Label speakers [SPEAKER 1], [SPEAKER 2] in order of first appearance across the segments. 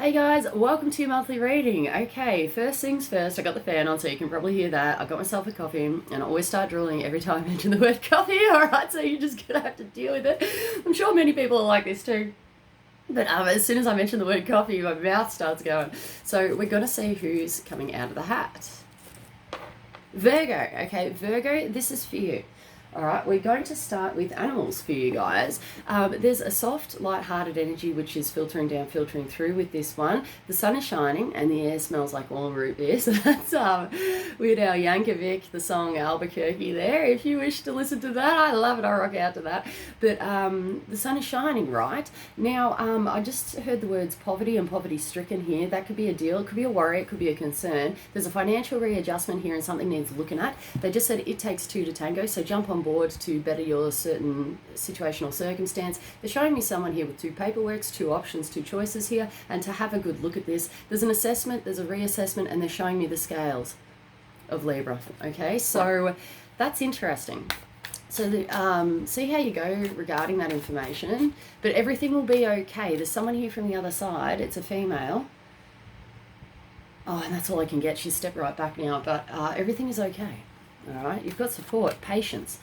[SPEAKER 1] Hey guys, welcome to your monthly reading. Okay, first things first, I got the fan on so you can probably hear that. I got myself a coffee and I always start drooling every time I mention the word coffee, alright, so you're just gonna have to deal with it. I'm sure many people are like this too. But as soon as I mention the word coffee, my mouth starts going. So we're gonna see who's coming out of the hat. Virgo, okay, Virgo, this is for you. All right, we're going to start with animals for you guys. There's a soft, light-hearted energy which is filtering down, filtering through with this one. The sun is shining and the air smells like warm root beer. So that's with our Yankovic, the song Alberqurque there. If you wish to listen to that, I love it. I rock out to that. But the sun is shining, right? Now, I just heard the words poverty and poverty-stricken here. That could be a deal. It could be a worry. It could be a concern. There's a financial readjustment here and something needs looking at. They just said it takes two to tango, so jump on board to better your certain situational circumstance. They're showing me someone here with two paperworks, two options, two choices here, and to have a good look at this. There's an assessment, there's a reassessment, and they're showing me the scales of Libra. Okay, so that's interesting. So see how you go regarding that information, but everything will be okay. There's someone here from the other side. It's a female. Oh, and that's all I can get. She's stepped right back now, but everything is okay. All right, you've got support, patience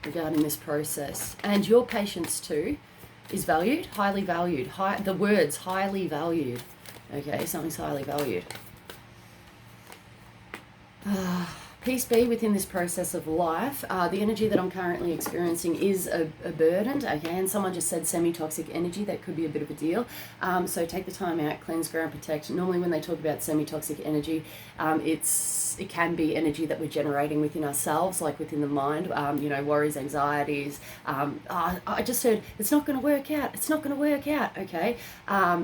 [SPEAKER 1] regarding this process. And your patience too is valued, highly valued. The words highly valued. Okay, something's highly valued. Peace be within this process of life. The energy that I'm currently experiencing is a burden, okay, and someone just said semi-toxic energy. That could be a bit of a deal. So take the time out, cleanse, ground, protect. Normally when they talk about semi-toxic energy, it can be energy that we're generating within ourselves, like within the mind, worries, anxieties. I just heard, it's not going to work out. It's not going to work out, okay?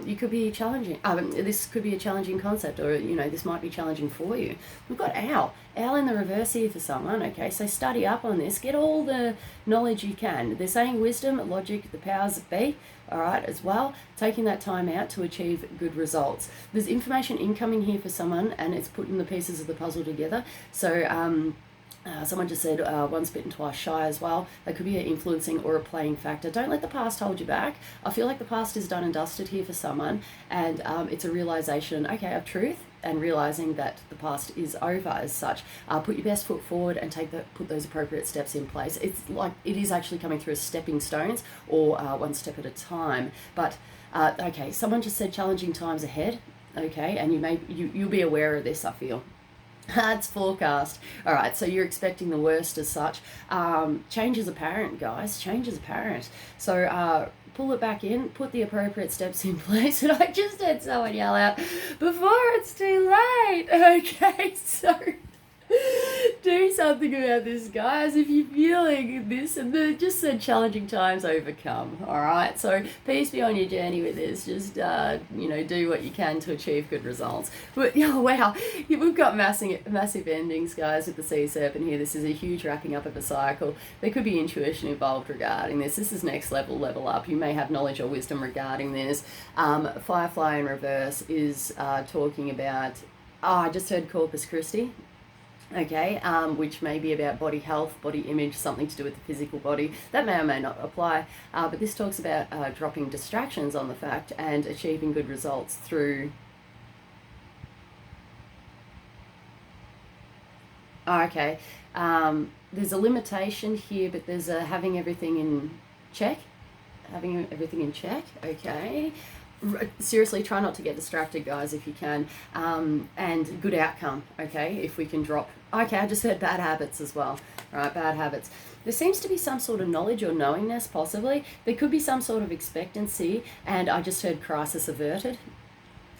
[SPEAKER 1] You could be challenging. This could be a challenging concept, or, this might be challenging for you. We've got Owl in the reverse here for someone, okay? So study up on this. Get all the knowledge you can. They're saying wisdom, logic, the powers that be, all right, as well. Taking that time out to achieve good results. There's information incoming here for someone, and it's putting the pieces of the puzzle together. So someone just said once bitten, twice shy as well. That could be an influencing or a playing factor. Don't let the past hold you back. I feel like the past is done and dusted here for someone, and it's a realization, okay, of truth, and realizing that the past is over as such. Put your best foot forward and put those appropriate steps in place. It's like it is actually coming through as stepping stones, or one step at a time. But okay, someone just said challenging times ahead. Okay, and you'll be aware of this, I feel. It's forecast. All right, so you're expecting the worst as such. Change is apparent, guys. Change is apparent. So pull it back in, put the appropriate steps in place. And I just had someone yell out, before it's too late. Okay, so do something about this, guys, if you're feeling this. And they just said challenging times overcome. All right, so peace be on your journey with this. Just do what you can to achieve good results. But wow, we've got massive endings, guys, with the sea serpent here. This is a huge wrapping up of a cycle. There could be intuition involved regarding this. This is next level up. You may have knowledge or wisdom regarding this. Firefly in reverse is talking about, I just heard Corpus Christi. Okay, which may be about body health, body image, something to do with the physical body. That may or may not apply, but this talks about dropping distractions on the fact and achieving good results through... Okay, there's a limitation here, but there's a having everything in check. Okay. Seriously, try not to get distracted, guys, if you can, and good outcome, okay, if we can drop... Okay, I just heard bad habits as well. All right, bad habits. There seems to be some sort of knowledge or knowingness, possibly. There could be some sort of expectancy, and I just heard crisis averted.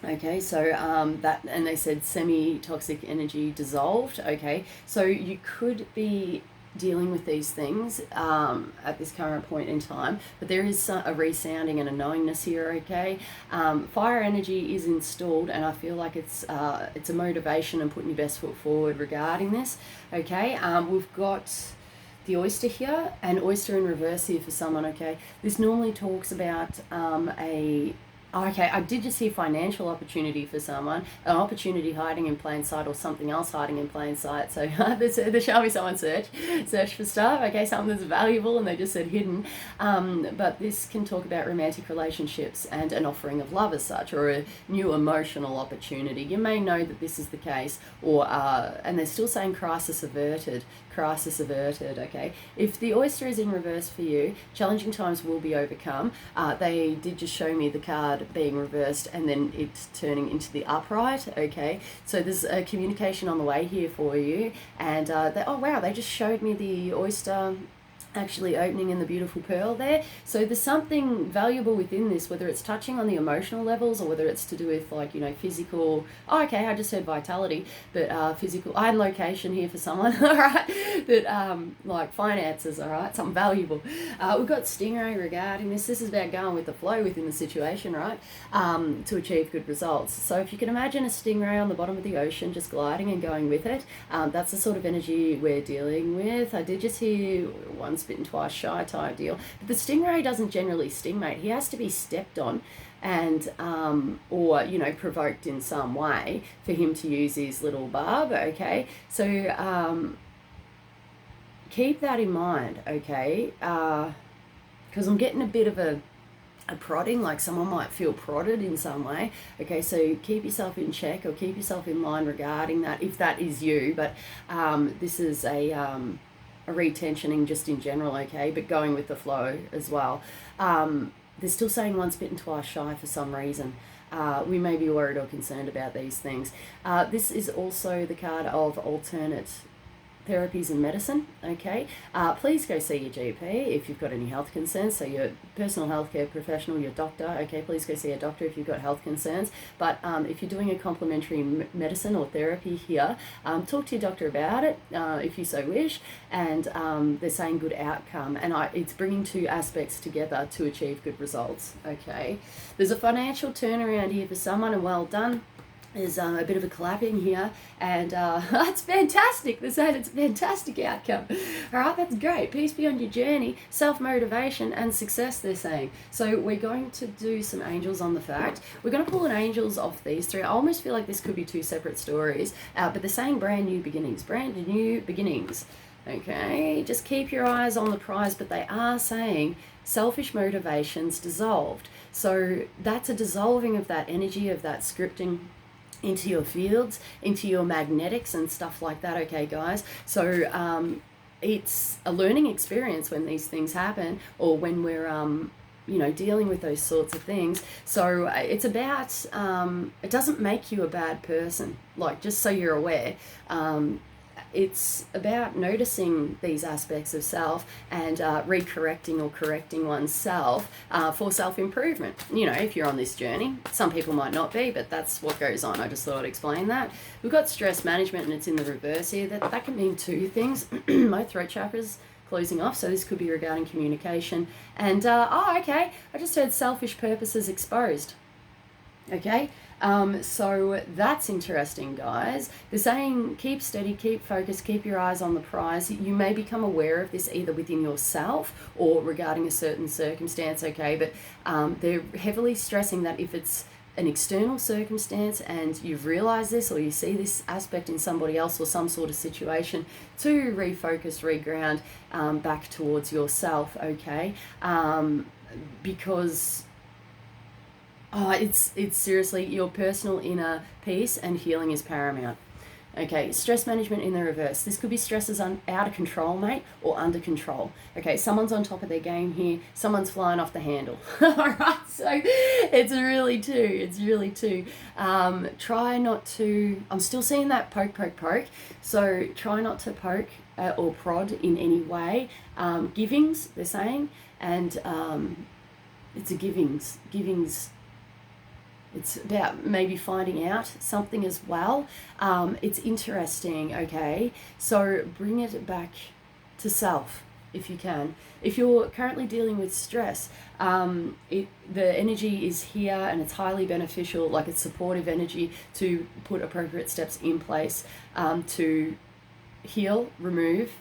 [SPEAKER 1] Okay, so and they said semi-toxic energy dissolved. Okay, so you could be dealing with these things at this current point in time, but there is a resounding and a knowingness here, okay? Fire energy is installed, and I feel like it's a motivation and putting your best foot forward regarding this, okay? We've got the oyster here, and oyster in reverse here for someone, okay? This normally talks about a Okay, I did just hear financial opportunity for someone, an opportunity hiding in plain sight, or something else hiding in plain sight. So there shall be someone search for stuff. Okay, something that's valuable, and they just said hidden. But this can talk about romantic relationships and an offering of love as such, or a new emotional opportunity. You may know that this is the case, or and they're still saying crisis averted. Crisis averted. Okay, if the oyster is in reverse for you, challenging times will be overcome. They did just show me the card being reversed and then it's turning into the upright. Okay, so there's a communication on the way here for you, and oh wow, they just showed me the oyster actually opening in the beautiful pearl there. So there's something valuable within this, whether it's touching on the emotional levels or whether it's to do with, like, you know, physical. Oh, okay, I just said vitality, but physical. I had location here for someone, all right, but like finances, all right, something valuable. We've got stingray regarding this. This is about going with the flow within the situation, right, to achieve good results. So if you can imagine a stingray on the bottom of the ocean just gliding and going with it, that's the sort of energy we're dealing with. I did just hear once bitten, twice shy type deal. But the stingray doesn't generally sting, mate. He has to be stepped on and or, you know, provoked in some way for him to use his little barb. Okay, so keep that in mind. Okay, because I'm getting a bit of a prodding, like someone might feel prodded in some way. Okay, so keep yourself in check or keep yourself in line regarding that, if that is you. But this is a retensioning just in general, okay, but going with the flow as well. They're still saying once bitten, twice shy for some reason. We may be worried or concerned about these things. This is also the card of alternate therapies and medicine. Okay, please go see your GP if you've got any health concerns. So your personal healthcare professional, your doctor. Okay, please go see a doctor if you've got health concerns. But if you're doing a complementary medicine or therapy here, talk to your doctor about it if you so wish. And they're saying good outcome, and it's bringing two aspects together to achieve good results. Okay, there's a financial turnaround here for someone, and well done. There's a bit of a clapping here, and that's fantastic. They're saying it's a fantastic outcome. All right, that's great. Peace be on your journey, self-motivation, and success, they're saying. So we're going to do some angels on the fact. We're going to pull an angels off these three. I almost feel like this could be two separate stories, but they're saying brand new beginnings, brand new beginnings. Okay, just keep your eyes on the prize, but they are saying selfish motivations dissolved. So that's a dissolving of that energy, of that scripting into your fields, into your magnetics and stuff like that. Okay, guys, so it's a learning experience when these things happen, or when we're you know, dealing with those sorts of things. So it's about it doesn't make you a bad person, like, just so you're aware. It's about noticing these aspects of self and recorrecting or correcting oneself for self-improvement. You know, if you're on this journey, some people might not be, but that's what goes on. I just thought I'd explain that. We've got stress management, and it's in the reverse here. That can mean two things. My throat chakra's closing off, so this could be regarding communication. And okay, I just heard selfish purposes exposed. Okay, so that's interesting, guys. They're saying keep steady, keep focused, keep your eyes on the prize. You may become aware of this either within yourself or regarding a certain circumstance, okay, but they're heavily stressing that if it's an external circumstance and you've realized this, or you see this aspect in somebody else or some sort of situation, to refocus, reground back towards yourself, okay, because it's seriously, your personal inner peace and healing is paramount. Okay, stress management in the reverse. This could be stresses out of control, mate, or under control. Okay, someone's on top of their game here. Someone's flying off the handle. All right, so it's really two. It's really two. Try not to. I'm still seeing that poke, poke, poke. So try not to poke or prod in any way. Givings, they're saying, and it's a givings. It's about maybe finding out something as well. It's interesting, okay? So bring it back to self if you can. If you're currently dealing with stress, the energy is here and it's highly beneficial, like it's supportive energy to put appropriate steps in place to heal, remove,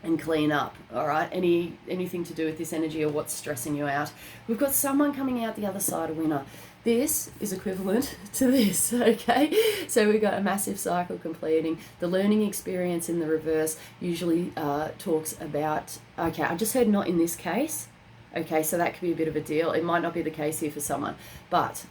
[SPEAKER 1] and clean up, all right? Anything to do with this energy or what's stressing you out. We've got someone coming out the other side, a winner. This is equivalent to this, okay? So we've got a massive cycle completing. The learning experience in the reverse usually talks about, okay, I just heard not in this case, okay, so that could be a bit of a deal. It might not be the case here for someone, but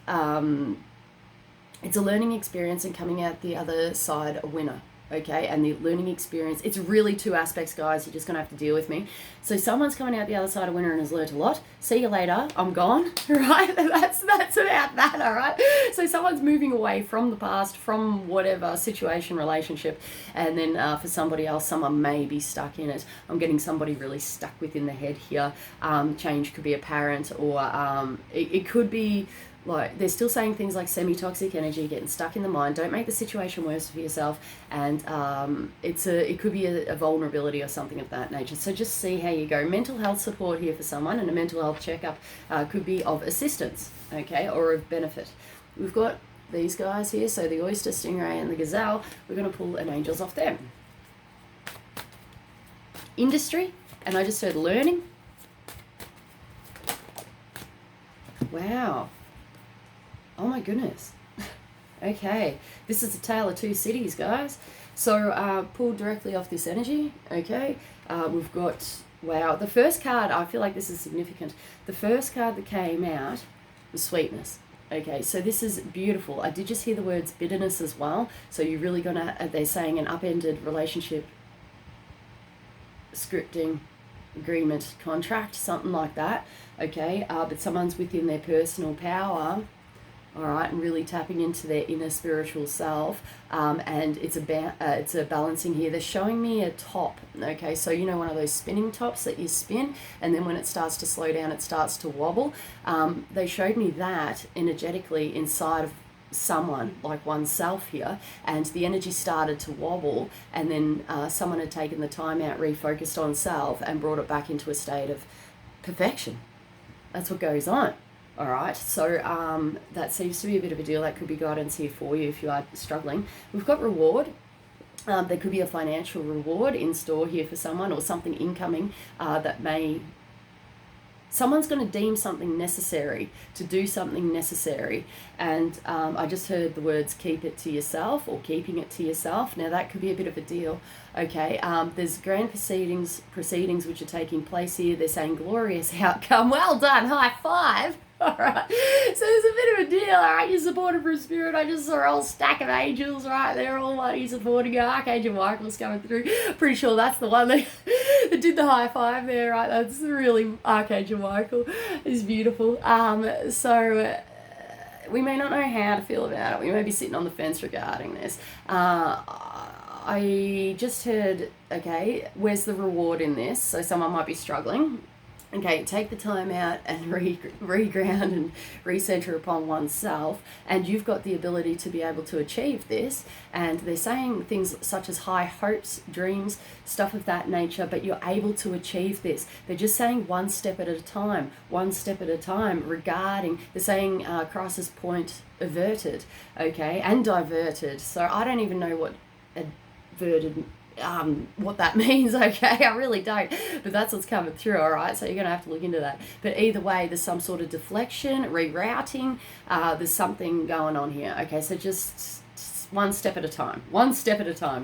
[SPEAKER 1] it's a learning experience and coming out the other side a winner. Okay, and the learning experience, it's really two aspects, guys. You're just going to have to deal with me. So someone's coming out the other side a winner and has learnt a lot. See you later. I'm gone, right? That's about that, all right? So someone's moving away from the past, from whatever situation, relationship, and then for somebody else, someone may be stuck in it. I'm getting somebody really stuck within the head here. Change could be apparent, or it could be... like, they're still saying things like semi-toxic energy, getting stuck in the mind. Don't make the situation worse for yourself. And it could be a vulnerability or something of that nature. So just see how you go. Mental health support here for someone, and a mental health checkup could be of assistance, okay, or of benefit. We've got these guys here. So the oyster, stingray, and the gazelle. We're going to pull an angels off them. Industry, and I just heard learning. Wow. Oh my goodness. Okay, this is a tale of two cities, guys. So pulled directly off this energy. Okay, we've got, wow, the first card, I feel like this is significant. The first card that came out was sweetness. Okay, so this is beautiful. I did just hear the words bitterness as well. So you're really gonna, they're saying an upended relationship, scripting, agreement, contract, something like that. Okay, but someone's within their personal power, all right, and really tapping into their inner spiritual self, and it's a balancing here. They're showing me a top, okay, so you know, one of those spinning tops that you spin, and then when it starts to slow down, it starts to wobble. They showed me that energetically inside of someone, like oneself here, and the energy started to wobble, and then someone had taken the time out, refocused on self, and brought it back into a state of perfection. That's what goes on. All right, so that seems to be a bit of a deal. That could be guidance here for you if you are struggling. We've got reward. There could be a financial reward in store here for someone, or something incoming that may... Someone's going to deem something necessary, to do something necessary. And I just heard the words keep it to yourself, or keeping it to yourself. Now that could be a bit of a deal. Okay, there's grand proceedings which are taking place here. They're saying glorious outcome. Well done, high five. All right, so there's a bit of a deal. All right, you're supported from spirit. I just saw a whole stack of angels right there, all like supporting you. Archangel Michael's coming through. Pretty sure that's the one that did the high five there, right? That's really Archangel Michael. It's beautiful. So we may not know how to feel about it. We may be sitting on the fence regarding this. I just heard, okay, where's the reward in this? So someone might be struggling. Okay, take the time out and reground and recenter upon oneself, and you've got the ability to be able to achieve this. And they're saying things such as high hopes, dreams, stuff of that nature, but you're able to achieve this. They're just saying one step at a time, regarding, they're saying crisis point averted, okay, and diverted. So I don't even know what averted what that means, okay, I really don't, but that's what's coming through. All right, so you're gonna have to look into that. But either way, there's some sort of deflection, rerouting, there's something going on here. Okay, so just one step at a time,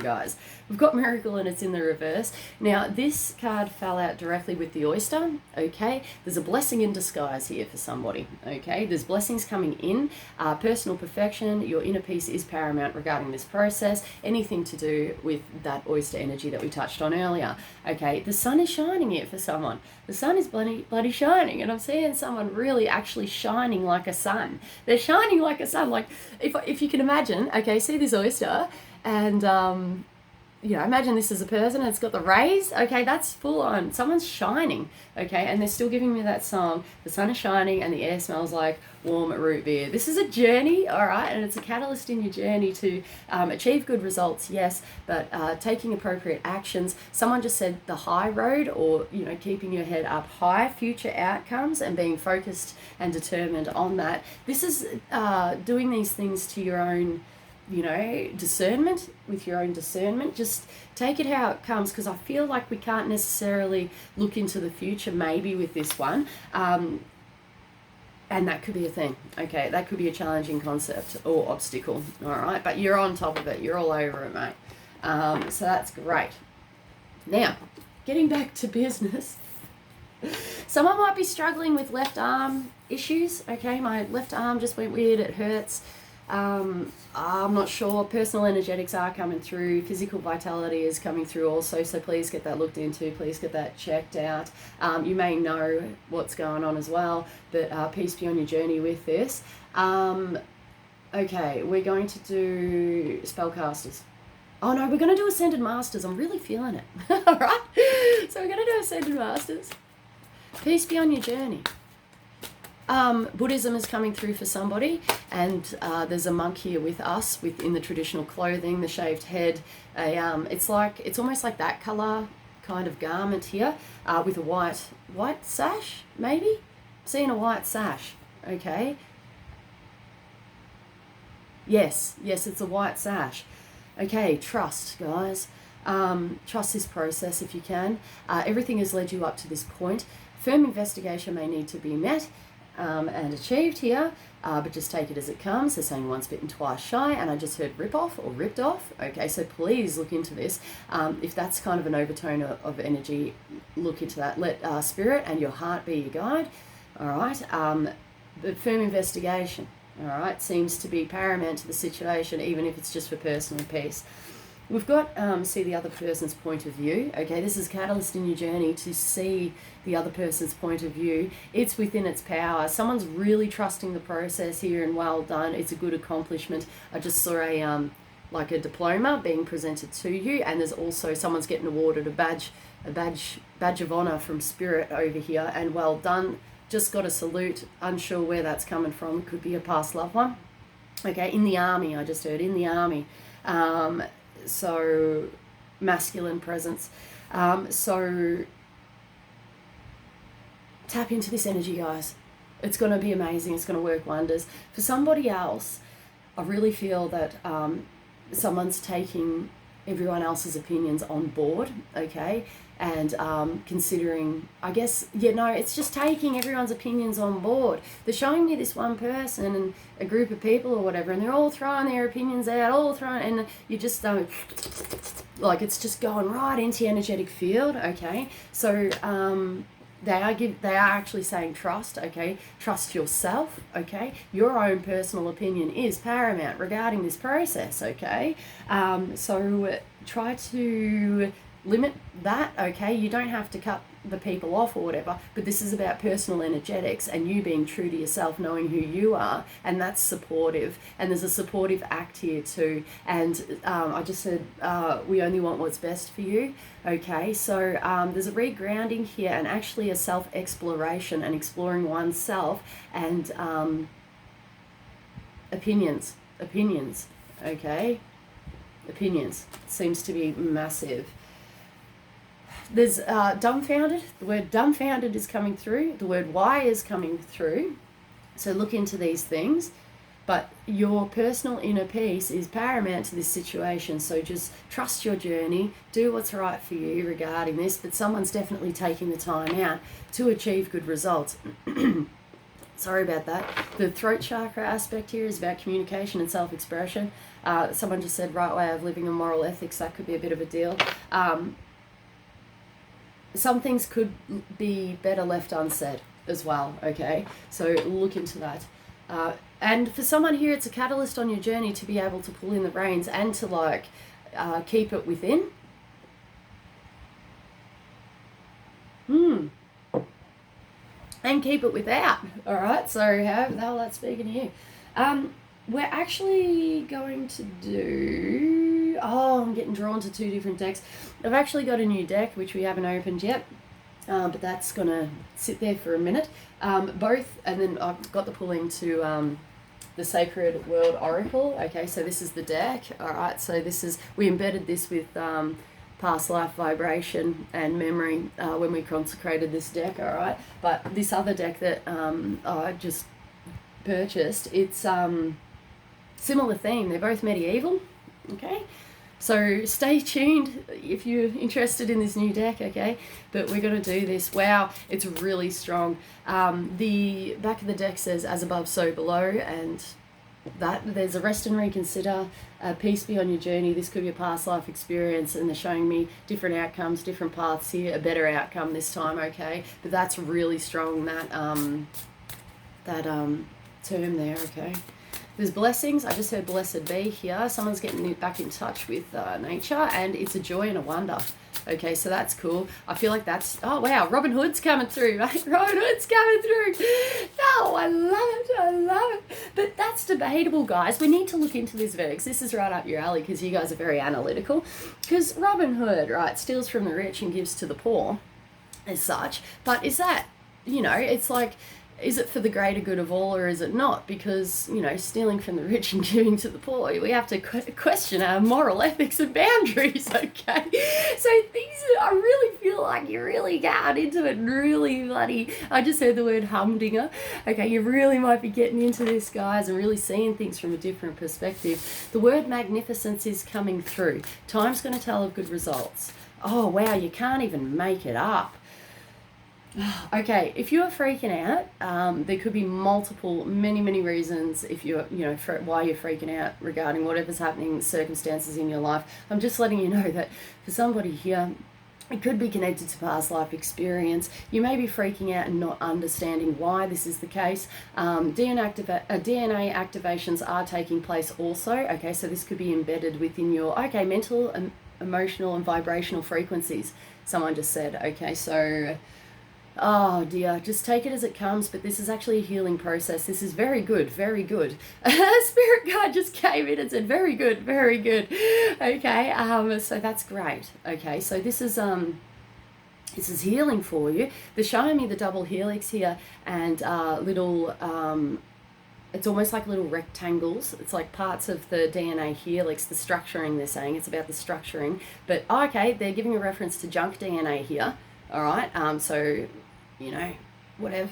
[SPEAKER 1] guys. We've got miracle, and it's in the reverse. Now this card fell out directly with the oyster. Okay, there's a blessing in disguise here for somebody. Okay, there's blessings coming in. Personal perfection, your inner peace is paramount regarding this process. Anything to do with that oyster energy that we touched on earlier. Okay, the sun is shining here for someone. The sun is bloody shining, and I'm seeing someone really actually shining like a sun. They're shining like a sun. Like if you can imagine. Okay, see this oyster, and you know, imagine this is a person and it's got the rays. Okay, that's full on. Someone's shining. Okay, and they're still giving me that song. The sun is shining and the air smells like warm root beer. This is a journey, all right, and it's a catalyst in your journey to achieve good results, yes, but taking appropriate actions. Someone just said the high road, or, you know, keeping your head up high, future outcomes, and being focused and determined on that. This is doing these things to your own discernment, with your own discernment. Just take it how it comes, because I feel like we can't necessarily look into the future maybe with this one. And that could be a thing, okay? That could be a challenging concept or obstacle, all right? But you're on top of it. You're all over it, mate. So that's great. Now, getting back to business. Someone might be struggling with left arm issues, okay? My left arm just went weird. It hurts. I'm not sure. Personal energetics are coming through. Physical vitality is coming through also, so please get that looked into. Please get that checked out. You may know what's going on as well, but peace be on your journey with this. Okay, we're going to do spellcasters. Oh no, we're going to do Ascended Masters. I'm really feeling it. All right? So we're going to do Ascended Masters. Peace be on your journey. Buddhism is coming through for somebody, and there's a monk here with us within the traditional clothing, the shaved head. It's almost like that colour kind of garment here, with a white sash, maybe? Seeing a white sash, okay? Yes, it's a white sash. Okay, trust, guys. Trust this process if you can. Everything has led you up to this point. Firm investigation may need to be met and achieved here, but just take it as it comes. They're saying once bitten, twice shy, and I just heard rip off or ripped off. Okay, so please look into this. If that's kind of an overtone of energy, look into that. Let spirit and your heart be your guide. All right, but firm investigation, all right, seems to be paramount to the situation, even if it's just for personal peace. We've got see the other person's point of view. Okay, this is catalyst in your journey to see the other person's point of view. It's within its power. Someone's really trusting the process here, and well done. It's a good accomplishment. I just saw a diploma being presented to you, and there's also someone's getting awarded a badge of honor from Spirit over here, and well done. Just got a salute. Unsure where that's coming from. Could be a past loved one. Okay, in the army. I just heard in the army. So masculine presence. So tap into this energy, guys. It's going to be amazing. It's going to work wonders. For somebody else, I really feel that someone's taking everyone else's opinions on board, okay? And considering, I guess, it's just taking everyone's opinions on board. They're showing me this one person and a group of people or whatever, and they're all throwing their opinions out, and you just like it's just going right into the energetic field, okay? So they are actually saying trust, okay? Trust yourself, okay? Your own personal opinion is paramount regarding this process, okay? So try to limit that, okay? You don't have to cut the people off or whatever, but this is about personal energetics and you being true to yourself, knowing who you are, and that's supportive. And there's a supportive act here too. And I just said we only want what's best for you, okay? So there's a regrounding here and actually a self-exploration and exploring oneself and opinions, okay? Opinions seems to be massive. There's dumbfounded. The word dumbfounded is coming through. The word why is coming through. So look into these things. But your personal inner peace is paramount to this situation. So just trust your journey. Do what's right for you regarding this. But someone's definitely taking the time out to achieve good results. Sorry about that. The throat chakra aspect here is about communication and self-expression. Someone just said right way of living and moral ethics. That could be a bit of a deal. Some things could be better left unsaid as well, okay? So look into that. And for someone here, it's a catalyst on your journey to be able to pull in the reins and to keep it within. And keep it without, all right? So how the hell that's speaking to you? We're actually going to do... Oh, I'm getting drawn to two different decks. I've actually got a new deck, which we haven't opened yet, but that's going to sit there for a minute. Both, and then I've got the pull into the Sacred World Oracle. Okay, so this is the deck, all right? So this is... We embedded this with past life vibration and memory when we consecrated this deck, all right? But this other deck that I just purchased, it's Similar theme. They're both medieval. Okay. So stay tuned if you're interested in this new deck, okay? But we're going to do this. Wow, it's really strong. The back of the deck says, as above, so below, and that there's a rest and reconsider, peace be on your journey. This could be a past life experience, and they're showing me different outcomes, different paths here, a better outcome this time, okay? But that's really strong, that term there, okay? There's blessings. I just heard blessed be here. Someone's getting back in touch with nature, and it's a joy and a wonder. Okay, so that's cool. I feel like that's, oh wow, Robin Hood's coming through, mate. Robin Hood's coming through. Oh, I love it. But that's debatable, guys. We need to look into this, Virgs. This is right up your alley because you guys are very analytical. Because Robin Hood, right, steals from the rich and gives to the poor as such. But is that, it's like, is it for the greater good of all, or is it not? Because, stealing from the rich and giving to the poor, we have to question our moral ethics and boundaries, okay? So I really feel like you're really going into it really bloody, I just heard the word humdinger. Okay, you really might be getting into this, guys, and really seeing things from a different perspective. The word magnificence is coming through. Time's going to tell of good results. Oh, wow, you can't even make it up. Okay, if you are freaking out, there could be many reasons if you're, for why you're freaking out regarding whatever's happening, circumstances in your life. I'm just letting you know that for somebody here, it could be connected to past life experience. You may be freaking out and not understanding why this is the case. DNA activations are taking place also. Okay, so this could be embedded within your, mental, emotional, and vibrational frequencies. Someone just said, okay, so... Oh dear, just take it as it comes, but this is actually a healing process. This is very good, very good. Spirit guide just came in and said, very good, very good. Okay, so that's great. Okay, so this is healing for you. They're showing me the double helix here and little, it's almost like little rectangles. It's like parts of the DNA helix, the structuring they're saying. It's about the structuring. But, okay, they're giving a reference to junk DNA here. All right, so, whatever.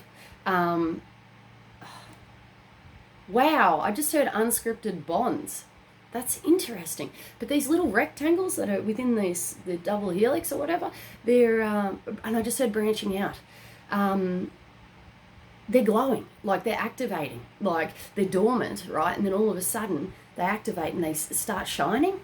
[SPEAKER 1] Wow, I just heard unscripted bonds. That's interesting. But these little rectangles that are within the double helix or whatever, they're, and I just heard branching out. They're glowing, like they're activating, like they're dormant, right? And then all of a sudden they activate and they start shining.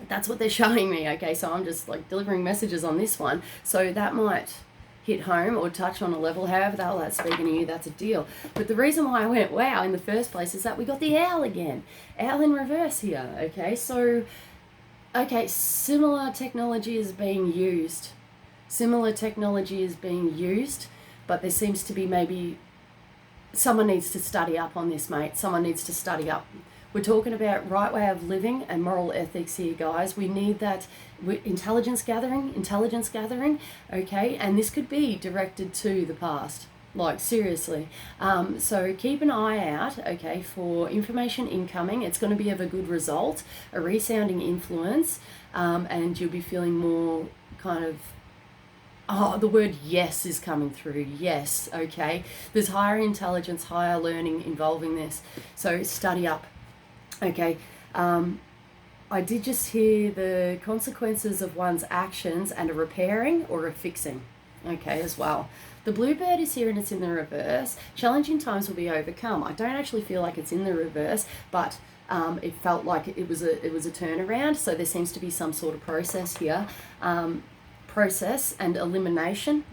[SPEAKER 1] That's what they're showing me, okay? So I'm just like delivering messages on this one. So that might hit home or touch on a level, however the hell that's speaking to you, that's a deal. But the reason why I went wow in the first place is that we got the owl again. Owl in reverse here, okay? So, okay, similar technology is being used. But there seems to be maybe someone needs to study up on this, mate. Someone needs to study up. We're talking about right way of living and moral ethics here, guys. We need that intelligence gathering, okay? And this could be directed to the past, like seriously. So keep an eye out, okay, for information incoming. It's going to be of a good result, a resounding influence, and you'll be feeling more kind of, oh, the word yes is coming through. Yes, okay? There's higher intelligence, higher learning involving this. So study up. Okay, I did just hear the consequences of one's actions and a repairing or a fixing, okay, as well. The bluebird is here and it's in the reverse. Challenging times will be overcome. I don't actually feel like it's in the reverse, but it felt like it was a turnaround, so there seems to be some sort of process here. Process and elimination.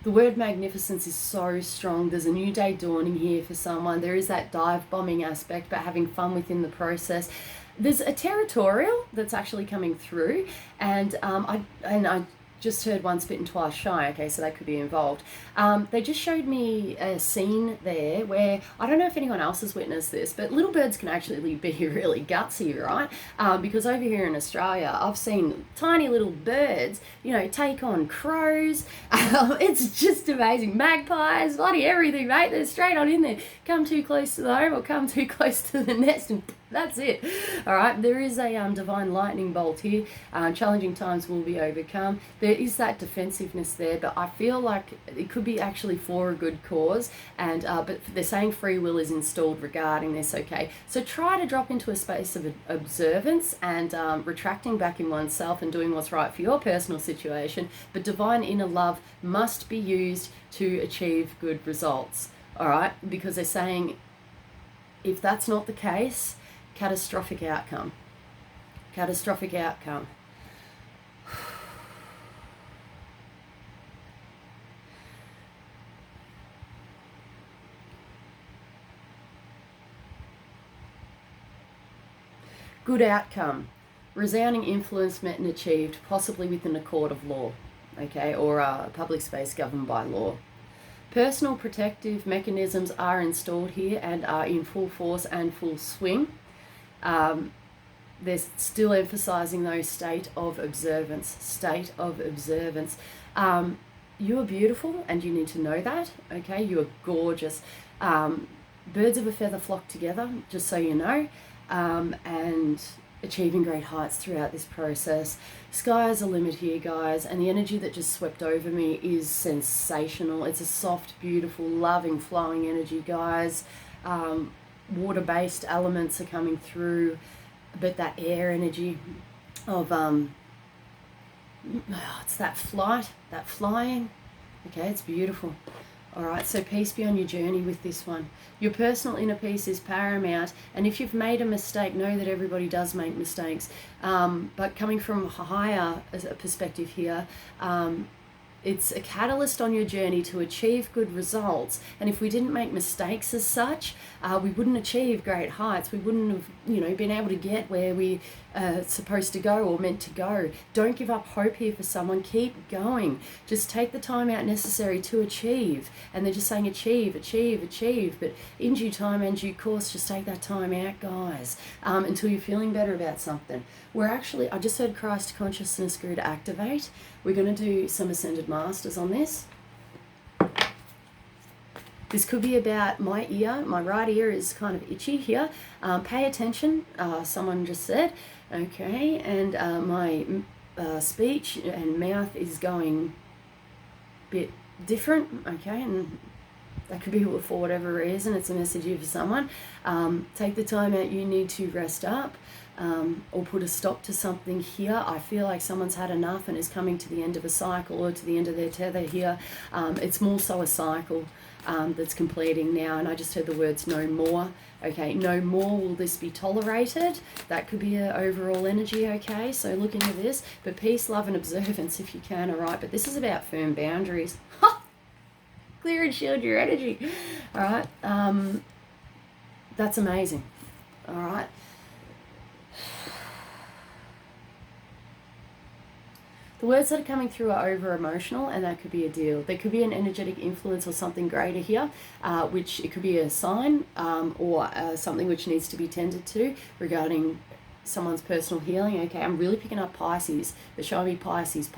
[SPEAKER 1] The word magnificence is so strong. There's a new day dawning here for someone. There is that dive bombing aspect, but having fun within the process. There's a territorial that's actually coming through, and I just heard once bitten, twice shy. Okay, so that could be involved. They just showed me a scene there where, I don't know if anyone else has witnessed this, but little birds can actually be really gutsy, right? Because over here in Australia, I've seen tiny little birds, take on crows. It's just amazing. Magpies, bloody everything, mate. They're straight on in there. Come too close to the home or come too close to the nest and That's it. All right. There is a divine lightning bolt here. Challenging times will be overcome. There is that defensiveness there, but I feel like it could be actually for a good cause. And but they're saying free will is installed regarding this. Okay. So try to drop into a space of observance and retracting back in oneself and doing what's right for your personal situation. But divine inner love must be used to achieve good results. All right. Because they're saying if that's not the case, catastrophic outcome. Catastrophic outcome. Good outcome. Resounding influence met and achieved, possibly within a court of law, okay, or a public space governed by law. Personal protective mechanisms are installed here and are in full force and full swing. They're still emphasizing though state of observance. You are beautiful and you need to know that, okay? You are gorgeous. Birds of a feather flock together, just so you know, and achieving great heights throughout this process. Sky is the limit here, guys, and the energy that just swept over me is sensational. It's a soft, beautiful, loving, flowing energy, guys. Water-based elements are coming through, but that air energy of it's that flight, that flying. Okay, it's beautiful. All right, so peace be on your journey with this one. Your personal inner peace is paramount, and if you've made a mistake, know that everybody does make mistakes. But coming from a higher perspective here, it's a catalyst on your journey to achieve good results. And if we didn't make mistakes as such, we wouldn't achieve great heights. We wouldn't have, been able to get where we supposed to go or meant to go. Don't give up hope here for someone. Keep going. Just take the time out necessary to achieve. And they're just saying achieve. But in due time and due course, just take that time out, guys, until you're feeling better about something. I just heard Christ consciousness grew to activate. We're going to do some Ascended Masters on this. This could be about my ear. My right ear is kind of itchy here. Pay attention, someone just said. Okay, and my speech and mouth is going a bit different. Okay, and that could be for whatever reason. It's a message here for someone. Take the time out you need to rest up. Or put a stop to something here. I feel like someone's had enough and is coming to the end of a cycle or to the end of their tether here. It's more so a cycle that's completing now, and I just heard the words no more. Okay, no more will this be tolerated. That could be an overall energy, okay? So look into this. But peace, love, and observance if you can, all right? But this is about firm boundaries. Clear and shield your energy, all right? That's amazing, all right? The words that are coming through are over-emotional, and that could be a deal. There could be an energetic influence or something greater here, which it could be a sign or something which needs to be tended to regarding someone's personal healing. Okay, I'm really picking up Pisces. They're showing me Pisces.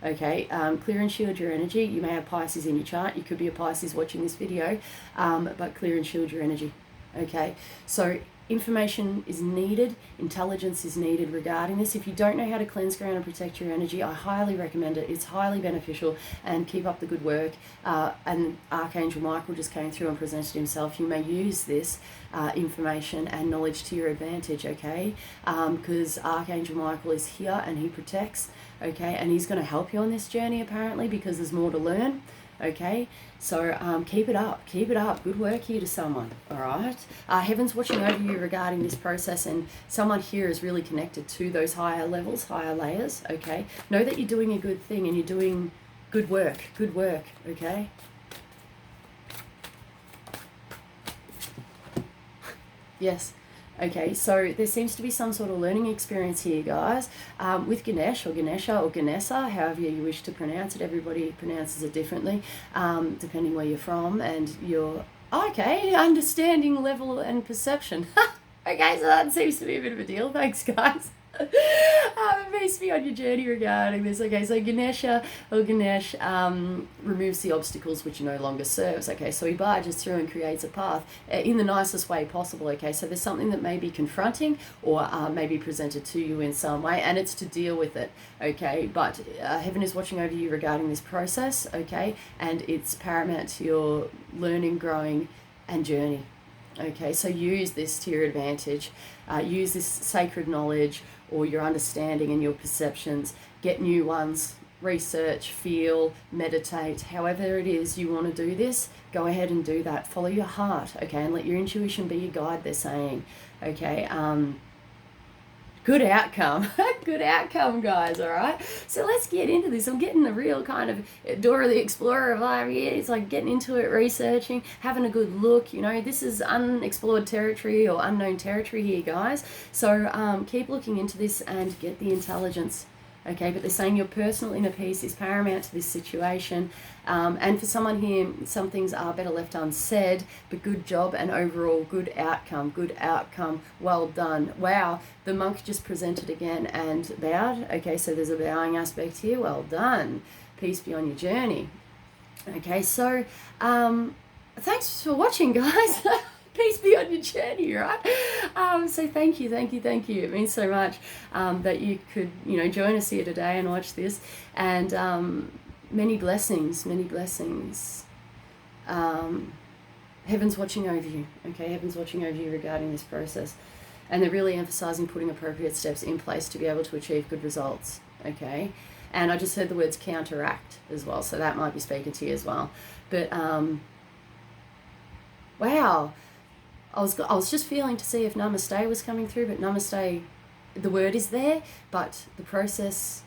[SPEAKER 1] Okay, clear and shield your energy. You may have Pisces in your chart. You could be a Pisces watching this video, but clear and shield your energy. Okay, so information is needed, intelligence is needed regarding this. If you don't know how to cleanse, ground, and protect your energy, I highly recommend it. It's highly beneficial, and keep up the good work. And Archangel Michael just came through and presented himself. You may use this information and knowledge to your advantage, okay? Because Archangel Michael is here and he protects, okay? And he's going to help you on this journey, apparently, because there's more to learn. Okay, so keep it up, good work here to someone, all right? Heaven's watching over you regarding this process, and someone here is really connected to those higher levels, higher layers, okay? Know that you're doing a good thing and you're doing good work, okay? Yes. Okay, so there seems to be some sort of learning experience here, guys, with Ganesh or Ganesha or Ganesa, however you wish to pronounce it. Everybody pronounces it differently, depending where you're from and your, understanding level and perception. Okay, so that seems to be a bit of a deal. Thanks, guys. Peace be on your journey regarding this. Okay, so Ganesha or Ganesh removes the obstacles which no longer serves. Okay, so he barges through and creates a path in the nicest way possible. Okay, so there's something that may be confronting or may be presented to you in some way, and it's to deal with it. Okay, but heaven is watching over you regarding this process. Okay, and it's paramount to your learning, growing, and journey. Okay, so use this to your advantage. Use this sacred knowledge or your understanding and your perceptions. Get new ones. Research, feel, meditate. However it is you want to do this, go ahead and do that. Follow your heart, okay, and let your intuition be your guide, they're saying. Okay, good outcome. Good outcome, guys, all right? So let's get into this. I'm getting the real kind of Dora the Explorer vibe here. It's like getting into it, researching, having a good look. You know, this is unexplored territory or unknown territory here, guys. So keep looking into this and get the intelligence. Okay, but they're saying your personal inner peace is paramount to this situation. And for someone here, some things are better left unsaid, but good job and overall good outcome, well done. Wow, the monk just presented again and bowed. Okay, so there's a bowing aspect here, well done. Peace be on your journey. Okay, so thanks for watching, guys. Peace be on your journey, right? So thank you. It means so much that you could, join us here today and watch this. And many blessings. Heaven's watching over you, okay? Heaven's watching over you regarding this process. And they're really emphasizing putting appropriate steps in place to be able to achieve good results, okay? And I just heard the words counteract as well, so that might be speaking to you as well. But, wow. I was just feeling to see if namaste was coming through, but namaste, the word is there, but the process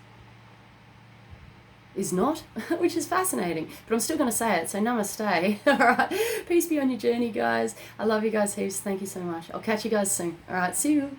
[SPEAKER 1] is not, which is fascinating. But I'm still going to say it, so namaste. All right, peace be on your journey, guys. I love you guys heaps. Thank you so much. I'll catch you guys soon. All right, see you.